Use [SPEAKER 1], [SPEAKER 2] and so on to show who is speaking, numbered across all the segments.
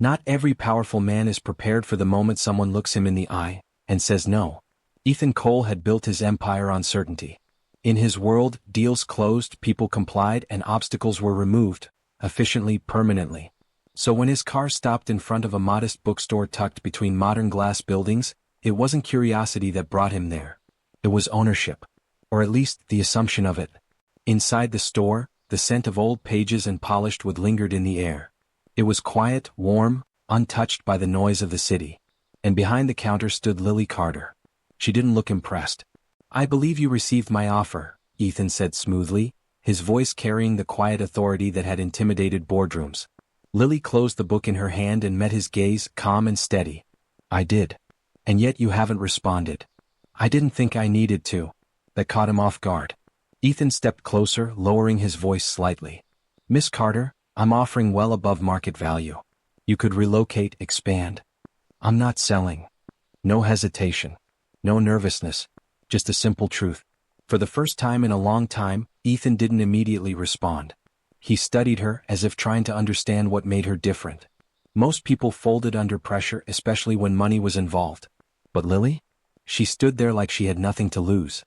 [SPEAKER 1] Not every powerful man is prepared for the moment someone looks him in the eye and says no. Ethan Cole had built his empire on certainty. In his world, deals closed, people complied, and obstacles were removed, efficiently, permanently. So when his car stopped in front of a modest bookstore tucked between modern glass buildings, it wasn't curiosity that brought him there. It was ownership. Or at least the assumption of it. Inside the store, the scent of old pages and polished wood lingered in the air. It was quiet, warm, untouched by the noise of the city. And behind the counter stood Lily Carter. She didn't look impressed. "I believe you received my offer," Ethan said smoothly, his voice carrying the quiet authority that had intimidated boardrooms. Lily closed the book in her hand and met his gaze, calm and steady. "I did. And yet you haven't responded." "I didn't think I needed to." That caught him off guard. Ethan stepped closer, lowering his voice slightly. "Miss Carter, I'm offering well above market value. You could relocate, expand. I'm not selling." No hesitation. No nervousness. Just a simple truth. For the first time in a long time, Ethan didn't immediately respond. He studied her as if trying to understand what made her different. Most people folded under pressure, especially when money was involved. But Lily? She stood there like she had nothing to lose.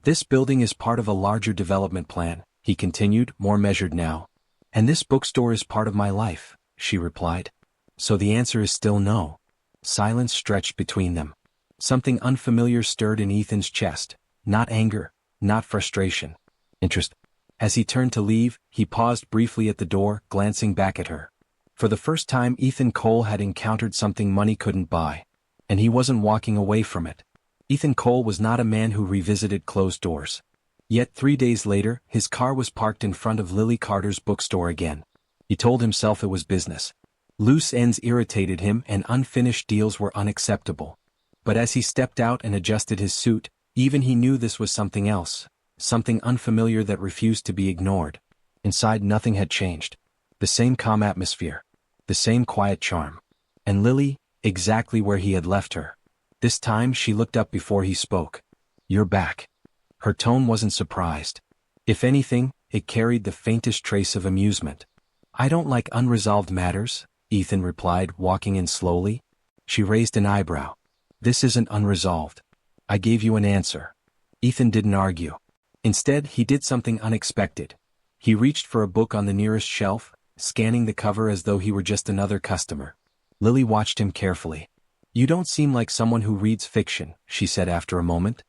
[SPEAKER 1] "This building is part of a larger development plan," he continued, more measured now. "And this bookstore is part of my life," she replied. "So the answer is still no." Silence stretched between them. Something unfamiliar stirred in Ethan's chest. Not anger, not frustration. Interest. As he turned to leave, he paused briefly at the door, glancing back at her. For the first time, Ethan Cole had encountered something money couldn't buy. And he wasn't walking away from it. Ethan Cole was not a man who revisited closed doors. Yet 3 days later, his car was parked in front of Lily Carter's bookstore again. He told himself it was business. Loose ends irritated him and unfinished deals were unacceptable. But as he stepped out and adjusted his suit, even he knew this was something else, something unfamiliar that refused to be ignored. Inside nothing had changed. The same calm atmosphere. The same quiet charm. And Lily, exactly where he had left her. This time she looked up before he spoke. "You're back." Her tone wasn't surprised. If anything, it carried the faintest trace of amusement. "I don't like unresolved matters," Ethan replied, walking in slowly. She raised an eyebrow. "This isn't unresolved. I gave you an answer." Ethan didn't argue. Instead, he did something unexpected. He reached for a book on the nearest shelf, scanning the cover as though he were just another customer. Lily watched him carefully. "You don't seem like someone who reads fiction," she said after a moment.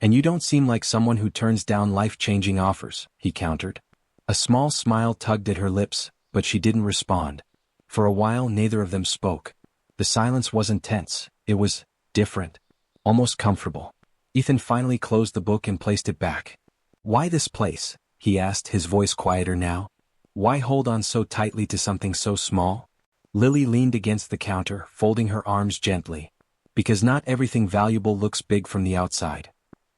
[SPEAKER 1] "And you don't seem like someone who turns down life-changing offers," he countered. A small smile tugged at her lips, but she didn't respond. For a while neither of them spoke. The silence wasn't tense, it was different. Almost comfortable. Ethan finally closed the book and placed it back. "Why this place?" he asked, his voice quieter now. "Why hold on so tightly to something so small?" Lily leaned against the counter, folding her arms gently. "Because not everything valuable looks big from the outside."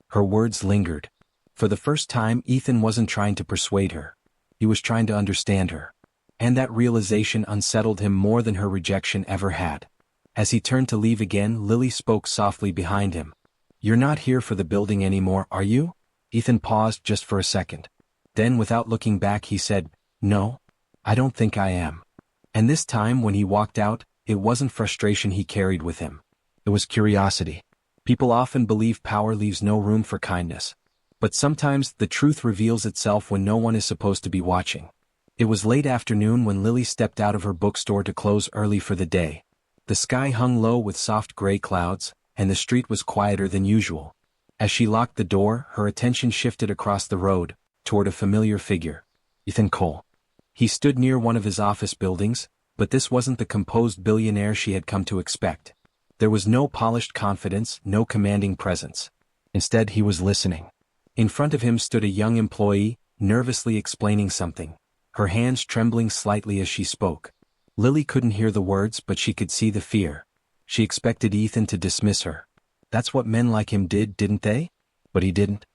[SPEAKER 1] Her words lingered. For the first time, Ethan wasn't trying to persuade her. He was trying to understand her. And that realization unsettled him more than her rejection ever had. As he turned to leave again, Lily spoke softly behind him. "You're not here for the building anymore, are you?" Ethan paused just for a second. Then, without looking back, he said, "No, I don't think I am." And this time, when he walked out, it wasn't frustration he carried with him. It was curiosity. People often believe power leaves no room for kindness. But sometimes the truth reveals itself when no one is supposed to be watching. It was late afternoon when Lily stepped out of her bookstore to close early for the day. The sky hung low with soft gray clouds, and the street was quieter than usual. As she locked the door, her attention shifted across the road, toward a familiar figure. Ethan Cole. He stood near one of his office buildings, but this wasn't the composed billionaire she had come to expect. There was no polished confidence, no commanding presence. Instead, he was listening. In front of him stood a young employee, nervously explaining something, her hands trembling slightly as she spoke. Lily couldn't hear the words, but she could see the fear. She expected Ethan to dismiss her. That's what men like him did, didn't they? But he didn't.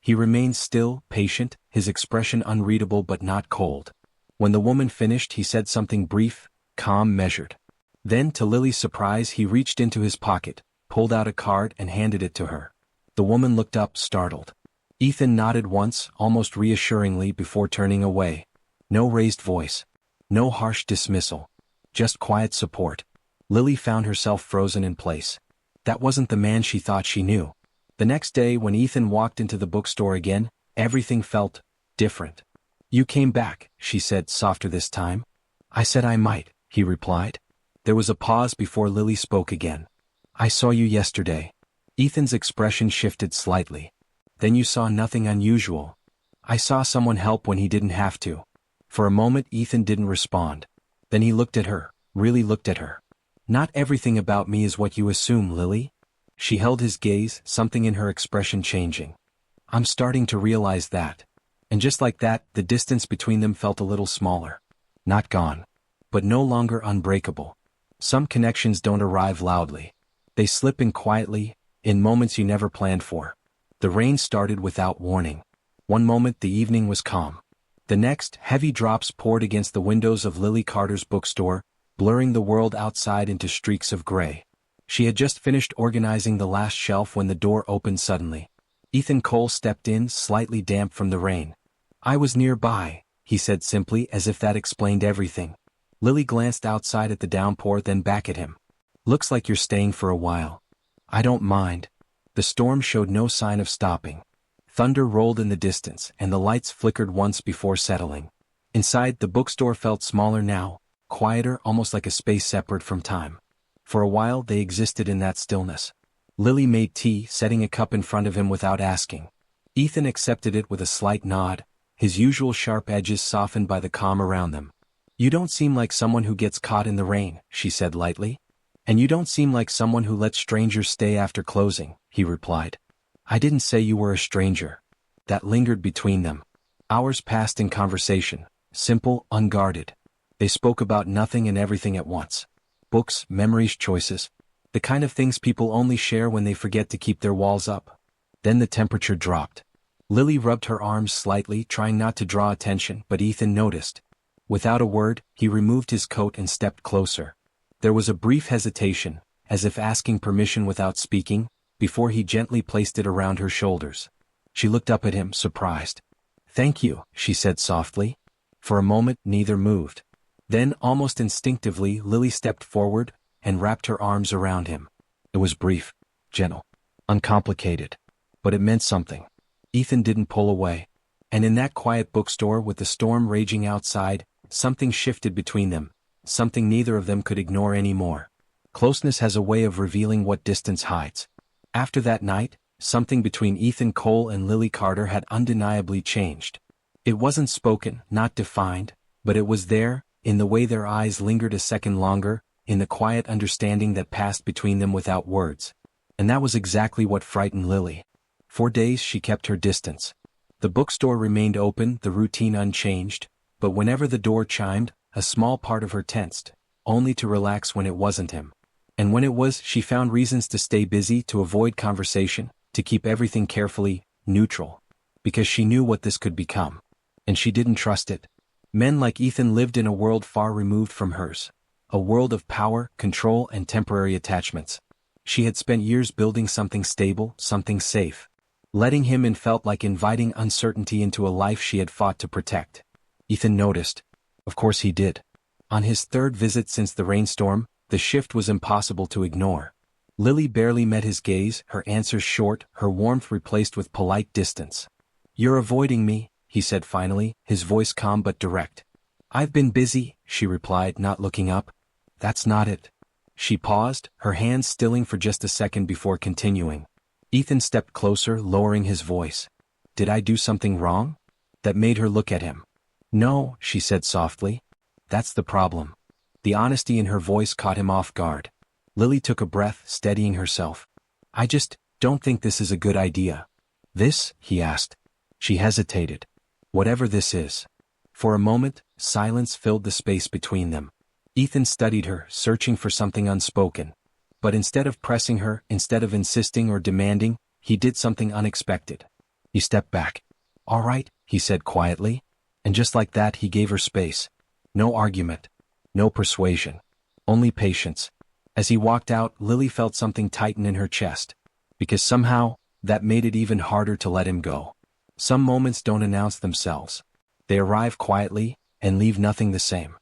[SPEAKER 1] He remained still, patient, his expression unreadable but not cold. When the woman finished, he said something brief, calm, measured. Then, to Lily's surprise, he reached into his pocket, pulled out a card and handed it to her. The woman looked up, startled. Ethan nodded once, almost reassuringly, before turning away. No raised voice. No harsh dismissal. just quiet support. Lily found herself frozen in place. That wasn't the man she thought she knew. The next day when Ethan walked into the bookstore again, everything felt different. "You came back," she said, softer this time. "I said I might," he replied. There was a pause before Lily spoke again. "I saw you yesterday." Ethan's expression shifted slightly. "Then you saw nothing unusual." "I saw someone help when he didn't have to." For a moment Ethan didn't respond. Then he looked at her, really looked at her. "Not everything about me is what you assume, Lily." She held his gaze, something in her expression changing. "I'm starting to realize that." And just like that, the distance between them felt a little smaller. Not gone, but no longer unbreakable. Some connections don't arrive loudly. They slip in quietly, in moments you never planned for. The rain started without warning. One moment the evening was calm. The next, heavy drops poured against the windows of Lily Carter's bookstore, blurring the world outside into streaks of gray. She had just finished organizing the last shelf when the door opened suddenly. Ethan Cole stepped in, slightly damp from the rain. "I was nearby," he said simply, as if that explained everything. Lily glanced outside at the downpour, then back at him. "Looks like you're staying for a while." "I don't mind." The storm showed no sign of stopping. Thunder rolled in the distance, and the lights flickered once before settling. Inside, the bookstore felt smaller now, quieter, almost like a space separate from time. For a while they existed in that stillness. Lily made tea, setting a cup in front of him without asking. Ethan accepted it with a slight nod, his usual sharp edges softened by the calm around them. "You don't seem like someone who gets caught in the rain," she said lightly. "And you don't seem like someone who lets strangers stay after closing," he replied. "I didn't say you were a stranger." That lingered between them. Hours passed in conversation, simple, unguarded. They spoke about nothing and everything at once. Books, memories, choices. The kind of things people only share when they forget to keep their walls up. Then the temperature dropped. Lily rubbed her arms slightly, trying not to draw attention, but Ethan noticed. Without a word, he removed his coat and stepped closer. There was a brief hesitation, as if asking permission without speaking, before he gently placed it around her shoulders. She looked up at him, surprised. "Thank you," she said softly. For a moment, neither moved. Then, almost instinctively, Lily stepped forward and wrapped her arms around him. It was brief, gentle, uncomplicated. But it meant something. Ethan didn't pull away. And in that quiet bookstore with the storm raging outside, something shifted between them, something neither of them could ignore anymore. Closeness has a way of revealing what distance hides. After that night, something between Ethan Cole and Lily Carter had undeniably changed. It wasn't spoken, not defined, but it was there, in the way their eyes lingered a second longer, in the quiet understanding that passed between them without words. And that was exactly what frightened Lily. For days she kept her distance. The bookstore remained open, the routine unchanged, but whenever the door chimed, a small part of her tensed, only to relax when it wasn't him. And when it was, she found reasons to stay busy, to avoid conversation, to keep everything carefully neutral. Because she knew what this could become. And she didn't trust it. Men like Ethan lived in a world far removed from hers. A world of power, control, and temporary attachments. She had spent years building something stable, something safe. Letting him in felt like inviting uncertainty into a life she had fought to protect. Ethan noticed. Of course he did. On his third visit since the rainstorm, the shift was impossible to ignore. Lily barely met his gaze, her answers short, her warmth replaced with polite distance. "You're avoiding me," he said finally, his voice calm but direct. "I've been busy," she replied, not looking up. "That's not it." She paused, her hands stilling for just a second before continuing. Ethan stepped closer, lowering his voice. "Did I do something wrong?" That made her look at him. "No," she said softly. "That's the problem." The honesty in her voice caught him off guard. Lily took a breath, steadying herself. "I just don't think this is a good idea." "This?" he asked. She hesitated. "Whatever this is." For a moment, silence filled the space between them. Ethan studied her, searching for something unspoken. But instead of pressing her, instead of insisting or demanding, he did something unexpected. He stepped back. "All right," he said quietly. And just like that he gave her space. No argument. No persuasion. Only patience. As he walked out, Lily felt something tighten in her chest. Because somehow, that made it even harder to let him go. Some moments don't announce themselves. They arrive quietly, and leave nothing the same.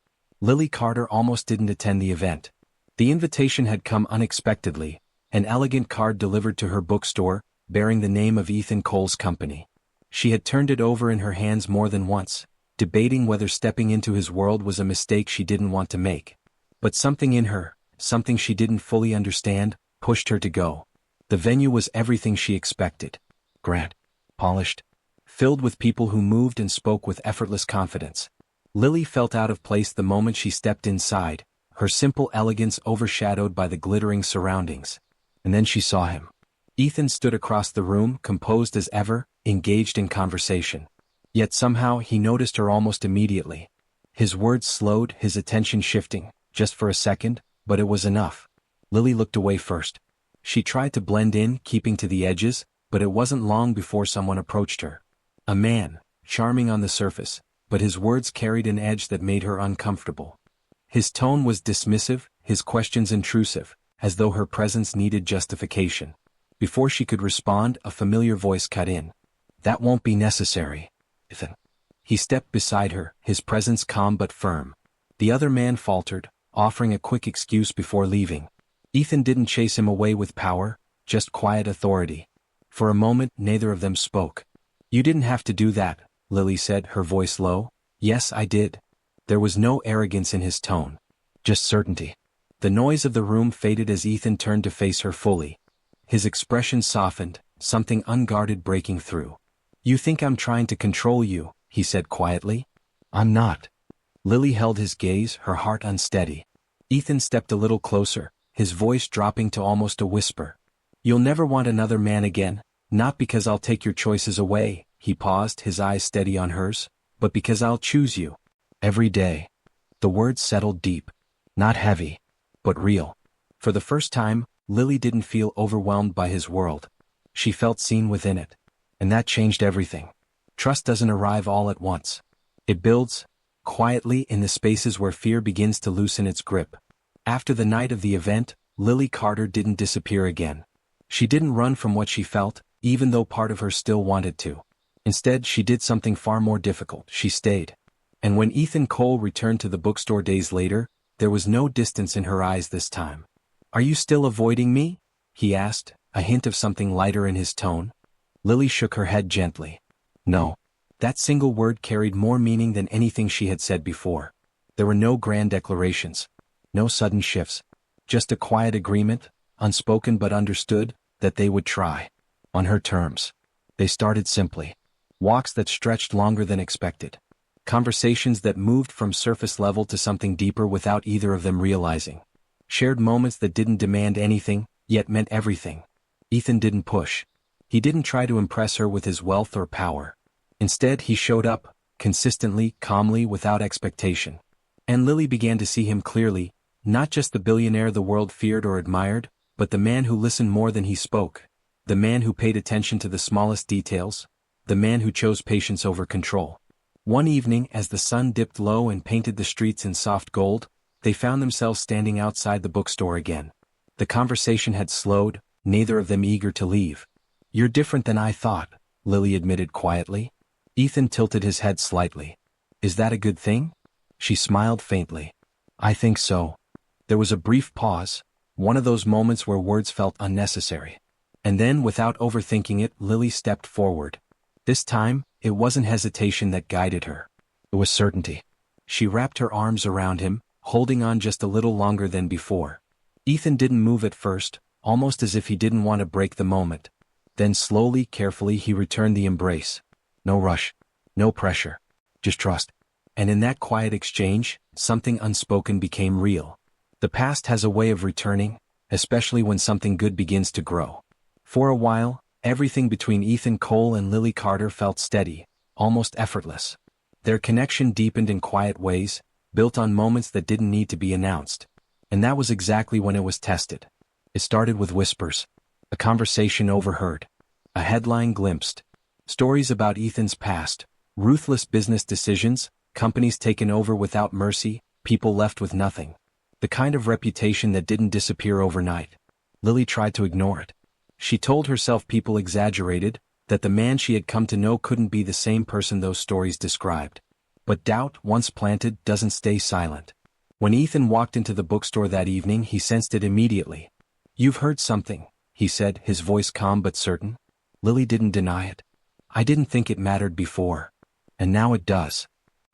[SPEAKER 1] Lily Carter almost didn't attend the event. The invitation had come unexpectedly, an elegant card delivered to her bookstore, bearing the name of Ethan Cole's company. She had turned it over in her hands more than once, debating whether stepping into his world was a mistake she didn't want to make. But something in her, something she didn't fully understand, pushed her to go. The venue was everything she expected. Grand, polished, filled with people who moved and spoke with effortless confidence. Lily felt out of place the moment she stepped inside, her simple elegance overshadowed by the glittering surroundings. And then she saw him. Ethan stood across the room, composed as ever, engaged in conversation. Yet somehow he noticed her almost immediately. His words slowed, his attention shifting, just for a second, but it was enough. Lily looked away first. She tried to blend in, keeping to the edges, but it wasn't long before someone approached her. A man, charming on the surface, but his words carried an edge that made her uncomfortable. His tone was dismissive, his questions intrusive, as though her presence needed justification. Before she could respond, a familiar voice cut in. "That won't be necessary, Ethan." He stepped beside her, his presence calm but firm. The other man faltered, offering a quick excuse before leaving. Ethan didn't chase him away with power, just quiet authority. For a moment, neither of them spoke. "You didn't have to do that," Lily said, her voice low. "Yes, I did." There was no arrogance in his tone. Just certainty. The noise of the room faded as Ethan turned to face her fully. His expression softened, something unguarded breaking through. "You think I'm trying to control you," he said quietly. "I'm not." Lily held his gaze, her heart unsteady. Ethan stepped a little closer, his voice dropping to almost a whisper. "You'll never want another man again, not because I'll take your choices away," he paused, his eyes steady on hers, "but because I'll choose you. Every day." The words settled deep. Not heavy, but real. For the first time, Lily didn't feel overwhelmed by his world. She felt seen within it. And that changed everything. Trust doesn't arrive all at once. It builds, quietly, in the spaces where fear begins to loosen its grip. After the night of the event, Lily Carter didn't disappear again. She didn't run from what she felt, even though part of her still wanted to. Instead, she did something far more difficult. She stayed. And when Ethan Cole returned to the bookstore days later, there was no distance in her eyes this time. "Are you still avoiding me?" he asked, a hint of something lighter in his tone. Lily shook her head gently. No. That single word carried more meaning than anything she had said before. There were no grand declarations. No sudden shifts. Just a quiet agreement, unspoken but understood, that they would try. On her terms. They started simply. Walks that stretched longer than expected. Conversations that moved from surface level to something deeper without either of them realizing. Shared moments that didn't demand anything, yet meant everything. Ethan didn't push. He didn't try to impress her with his wealth or power. Instead, he showed up, consistently, calmly, without expectation. And Lily began to see him clearly, not just the billionaire the world feared or admired, but the man who listened more than he spoke. The man who paid attention to the smallest details. The man who chose patience over control. One evening, as the sun dipped low and painted the streets in soft gold, they found themselves standing outside the bookstore again. The conversation had slowed, neither of them eager to leave. "You're different than I thought," Lily admitted quietly. Ethan tilted his head slightly. "Is that a good thing?" She smiled faintly. "I think so." There was a brief pause, one of those moments where words felt unnecessary. And then, without overthinking it, Lily stepped forward. This time, it wasn't hesitation that guided her. It was certainty. She wrapped her arms around him, holding on just a little longer than before. Ethan didn't move at first, almost as if he didn't want to break the moment. Then slowly, carefully, he returned the embrace. No rush. No pressure. Just trust. And in that quiet exchange, something unspoken became real. The past has a way of returning, especially when something good begins to grow. For a while, everything between Ethan Cole and Lily Carter felt steady, almost effortless. Their connection deepened in quiet ways, built on moments that didn't need to be announced. And that was exactly when it was tested. It started with whispers. A conversation overheard. A headline glimpsed. Stories about Ethan's past, ruthless business decisions, companies taken over without mercy, people left with nothing. The kind of reputation that didn't disappear overnight. Lily tried to ignore it. She told herself people exaggerated, that the man she had come to know couldn't be the same person those stories described. But doubt, once planted, doesn't stay silent. When Ethan walked into the bookstore that evening, he sensed it immediately. "You've heard something," he said, his voice calm but certain. Lily didn't deny it. "I didn't think it mattered before. And now it does."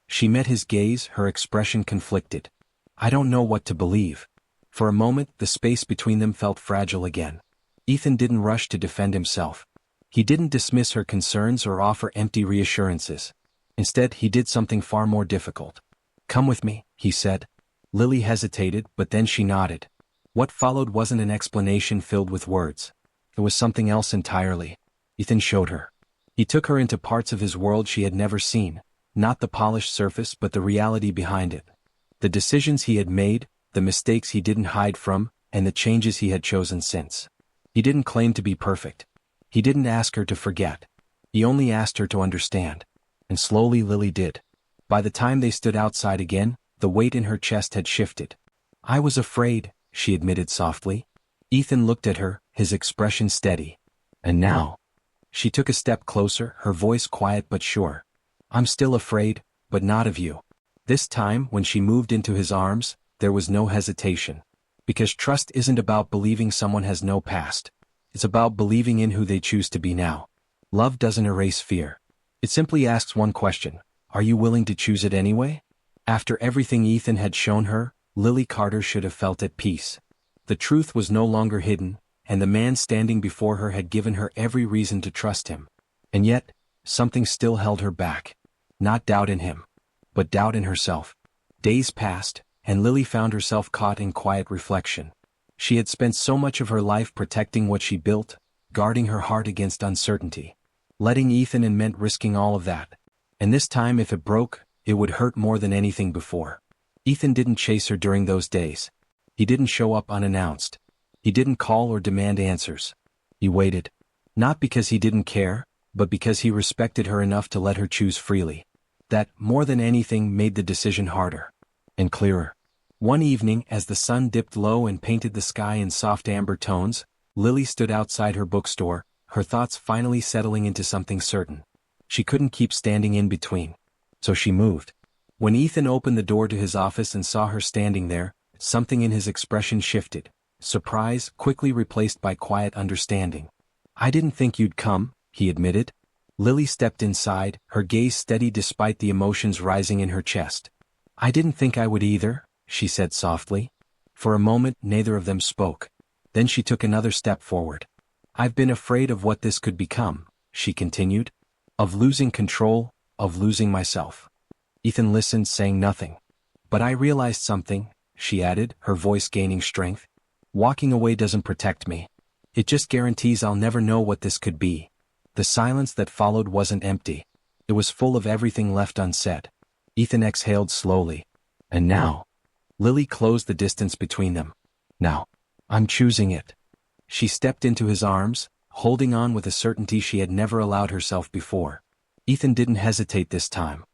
[SPEAKER 1] She met his gaze, her expression conflicted. "I don't know what to believe." For a moment, the space between them felt fragile again. Ethan didn't rush to defend himself. He didn't dismiss her concerns or offer empty reassurances. Instead, he did something far more difficult. "Come with me," he said. Lily hesitated, but then she nodded. What followed wasn't an explanation filled with words. It was something else entirely. Ethan showed her. He took her into parts of his world she had never seen, not the polished surface but the reality behind it. The decisions he had made, the mistakes he didn't hide from, and the changes he had chosen since. He didn't claim to be perfect. He didn't ask her to forget. He only asked her to understand. And slowly Lily did. By the time they stood outside again, the weight in her chest had shifted. "I was afraid," she admitted softly. Ethan looked at her, his expression steady. "And now?" She took a step closer, her voice quiet but sure. "I'm still afraid, but not of you." This time, when she moved into his arms, there was no hesitation. Because trust isn't about believing someone has no past. It's about believing in who they choose to be now. Love doesn't erase fear. It simply asks one question: are you willing to choose it anyway? After everything Ethan had shown her, Lily Carter should have felt at peace. The truth was no longer hidden, and the man standing before her had given her every reason to trust him. And yet, something still held her back. Not doubt in him, but doubt in herself. Days passed, and Lily found herself caught in quiet reflection. She had spent so much of her life protecting what she built, guarding her heart against uncertainty. Letting Ethan in meant risking all of that. And this time, if it broke, it would hurt more than anything before. Ethan didn't chase her during those days. He didn't show up unannounced. He didn't call or demand answers. He waited. Not because he didn't care, but because he respected her enough to let her choose freely. That, more than anything, made the decision harder. And clearer. One evening, as the sun dipped low and painted the sky in soft amber tones, Lily stood outside her bookstore, her thoughts finally settling into something certain. She couldn't keep standing in between. So she moved. When Ethan opened the door to his office and saw her standing there, something in his expression shifted. Surprise quickly replaced by quiet understanding. "I didn't think you'd come," he admitted. Lily stepped inside, her gaze steady despite the emotions rising in her chest. "I didn't think I would either," she said softly. For a moment, neither of them spoke. Then she took another step forward. "I've been afraid of what this could become," she continued. "Of losing control, of losing myself." Ethan listened, saying nothing. "But I realized something," she added, her voice gaining strength. "Walking away doesn't protect me. It just guarantees I'll never know what this could be." The silence that followed wasn't empty. It was full of everything left unsaid. Ethan exhaled slowly. "And now?" Lily closed the distance between them. "Now. I'm choosing it." She stepped into his arms, holding on with a certainty she had never allowed herself before. Ethan didn't hesitate this time.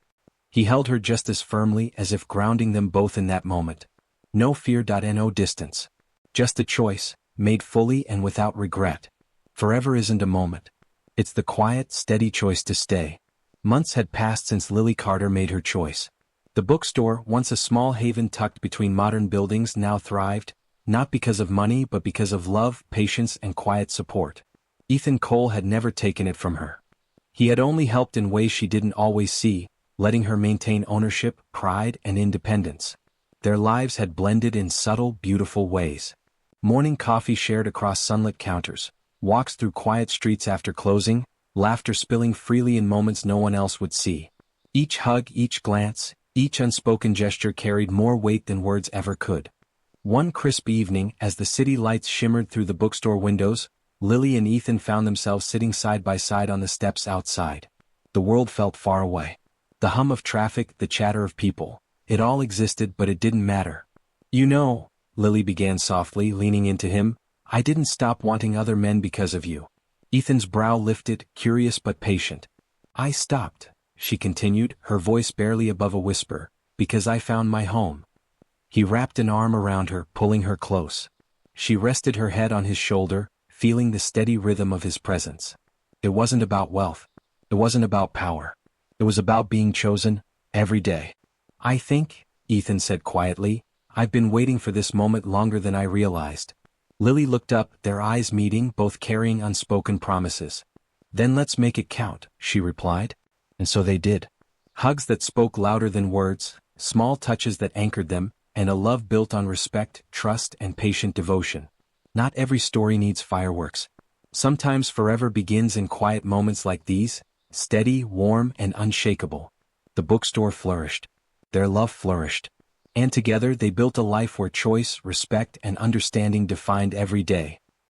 [SPEAKER 1] He held her just as firmly, as if grounding them both in that moment. No fear. No distance. Just a choice, made fully and without regret. Forever isn't a moment. It's the quiet, steady choice to stay. Months had passed since Lily Carter made her choice. The bookstore, once a small haven tucked between modern buildings, now thrived, not because of money but because of love, patience, and quiet support. Ethan Cole had never taken it from her. He had only helped in ways she didn't always see, letting her maintain ownership, pride, and independence. Their lives had blended in subtle, beautiful ways. Morning coffee shared across sunlit counters, walks through quiet streets after closing, laughter spilling freely in moments no one else would see. Each hug, each glance, each unspoken gesture carried more weight than words ever could. One crisp evening, as the city lights shimmered through the bookstore windows, Lily and Ethan found themselves sitting side by side on the steps outside. The world felt far away. The hum of traffic, the chatter of people. It all existed, but it didn't matter. "You know," Lily began softly, leaning into him, "I didn't stop wanting other men because of you." Ethan's brow lifted, curious but patient. "I stopped," she continued, her voice barely above a whisper, "because I found my home." He wrapped an arm around her, pulling her close. She rested her head on his shoulder, feeling the steady rhythm of his presence. It wasn't about wealth. It wasn't about power. It was about being chosen, every day. "I think," Ethan said quietly, I've been waiting for this moment longer than I realized. Lily looked up, their eyes meeting, both carrying unspoken promises. Then let's make it count, she replied. And so they did. Hugs that spoke louder than words, small touches that anchored them, and a love built on respect, trust, and patient devotion. Not every story needs fireworks. Sometimes forever begins in quiet moments like these, steady, warm, and unshakable. The bookstore flourished. Their love flourished. And together they built a life where choice, respect, and understanding defined every day.